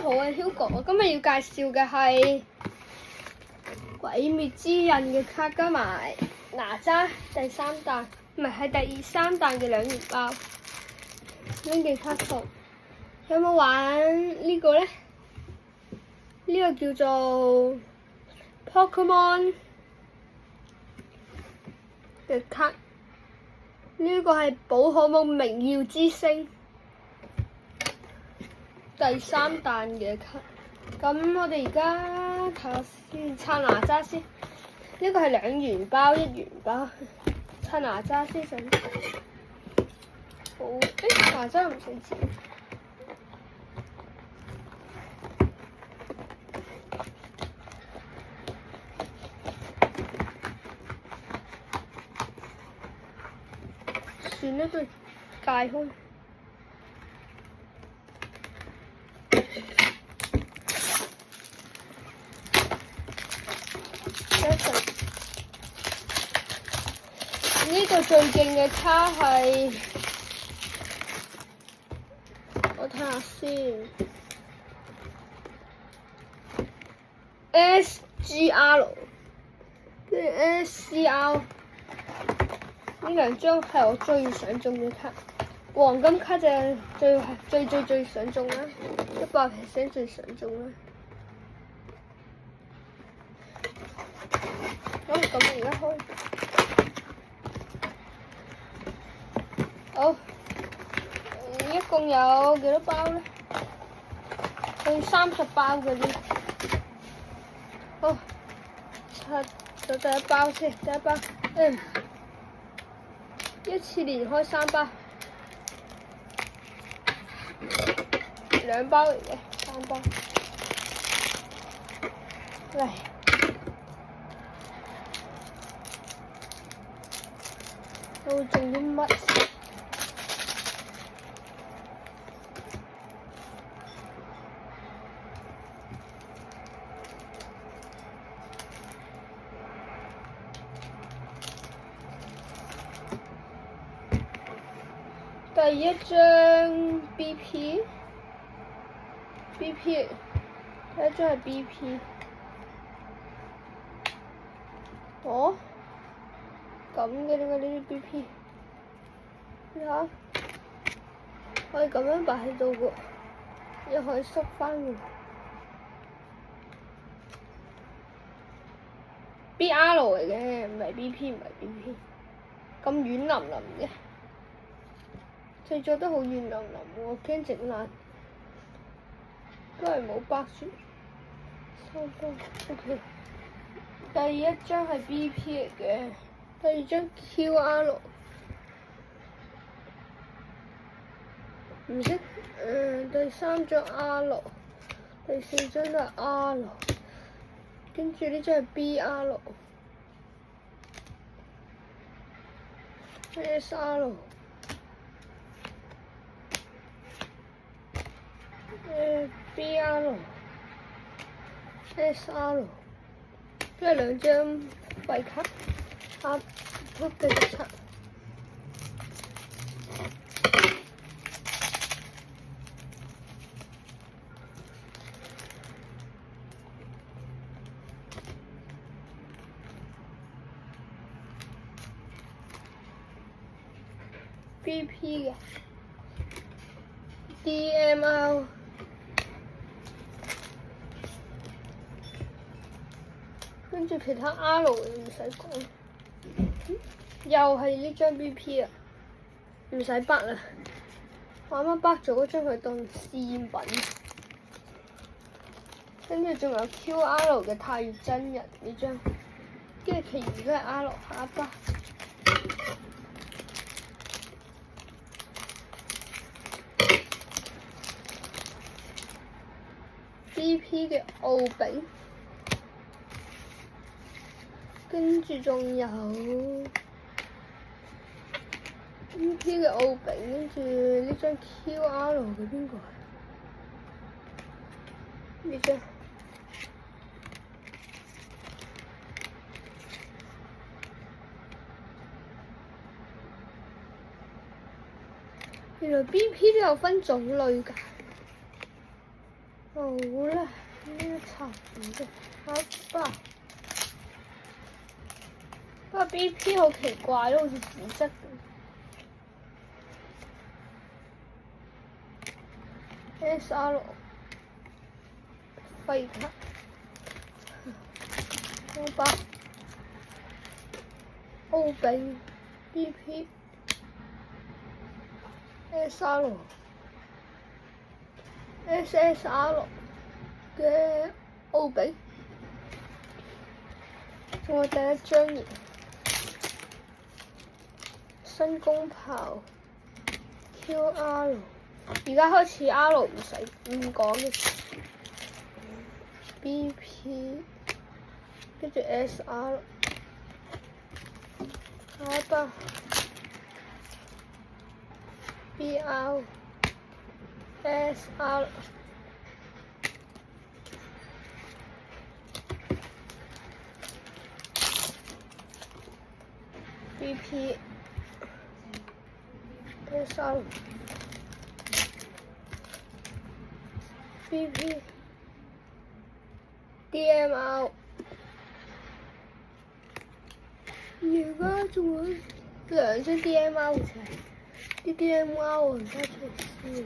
好啊 Hugo，我今日要介紹嘅係鬼滅之刃嘅卡加埋哪吒第三彈，唔係第三彈嘅2元包。呢件卡套有冇玩呢個咧？呢個叫做 Pokemon 嘅卡，呢個係寶可夢榮耀之星第三彈嘅卡。咁我哋而家睇下先，刷哪吒先。呢個係2元包1元包，刷哪吒先想。好，哪吒唔使錢。算啦，都解開。呢個最勁嘅卡係，我睇下先 ，SGR 跟住 SCR 呢2張係我最想中嘅卡，黃金卡就最想中啦，100% 最想中啦。好，咁而家開。好，一共有幾多包咧？有30包嘅呢。好，拆咗第一包先，第一包，一次連開3包，2包嚟嘅，3包，嚟，我會中啲乜？第一張 BP，第一張係 BP。哦，咁嘅點解呢啲 BP？你睇下，可以咁樣擺喺度嘅，又可以縮翻嘅。BR 嚟嘅，唔係 BP，唔係 BP。咁軟腍腍嘅。製作得好軟腍腍喎，驚整爛，都係冇白雪。3包 OK。第一張係 BP 嚟嘅，第2張 QR， 唔識，第3張 R， 第4張都係 R， 跟住呢張係 BR， SR。BR、SR， 即係2張廢卡，都繼續刷。BP 嘅 DMR。跟住其他 R 嘅唔使講，又係呢張 BP 啊，唔使筆啦，我啱啱筆咗嗰張佢當試驗品。跟住仲有 QR 嘅太乙真人呢張，跟住其餘都係 R 下一筆。BP 嘅奧比。跟住仲有 BP 嘅奧比，跟住呢張 QR 嘅邊個？呢張原來 BP 都有分種類㗎。好啦，呢個差唔多，好吧。不過 BP 好奇怪咯，好似紫色咁。SR 廢卡，好吧。奧比 BP SR SSR 嘅奧比，仲有第一張嘢，新攻炮 QR， 而家開始 R 唔使唔講嘅 BP， 跟住 SR， 下一包 BR SR。BP SR BP DMR， 而家仲有兩張 DMR 好似係啲 DMR 我唔得出先。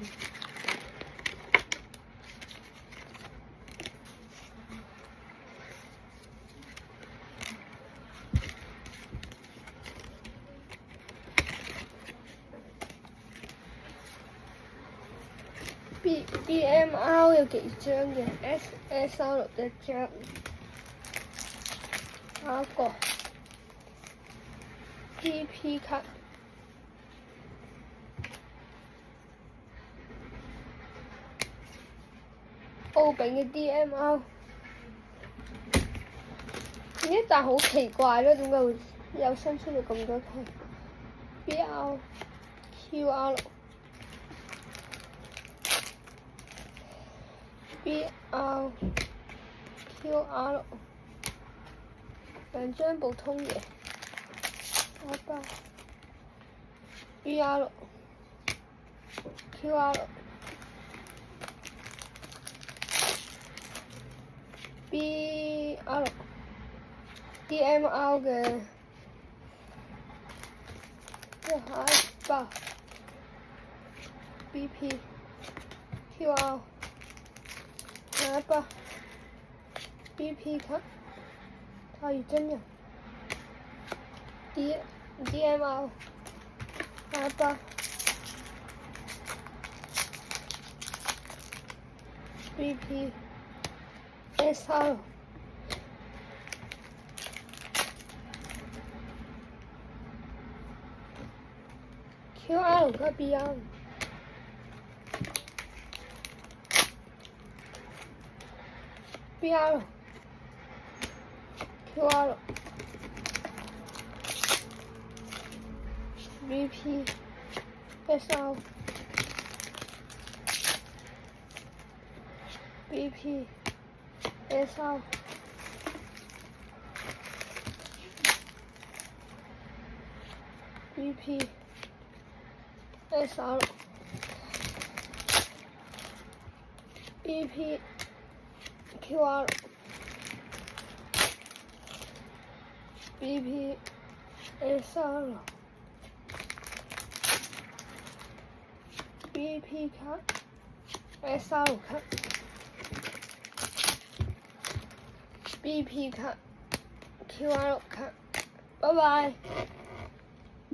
DMR 有幾張嘅 SSR 一張，下一個 PP 卡，奧比嘅 DMR， 呢但好奇怪咯，點解會有新出到咁多卡 ？BR QR BR QR 兩張普通嘅，下一包 BR QR BR DMR 嘅，下一包 BP QR。下一包 BP 卡，太乙真人 DMR， 下一包 BP SR QR 加 BR。BR QR BP SR BP SR BP SR BP QR BP SR BP 卡 SR 卡 BP 卡 QR 卡，拜拜。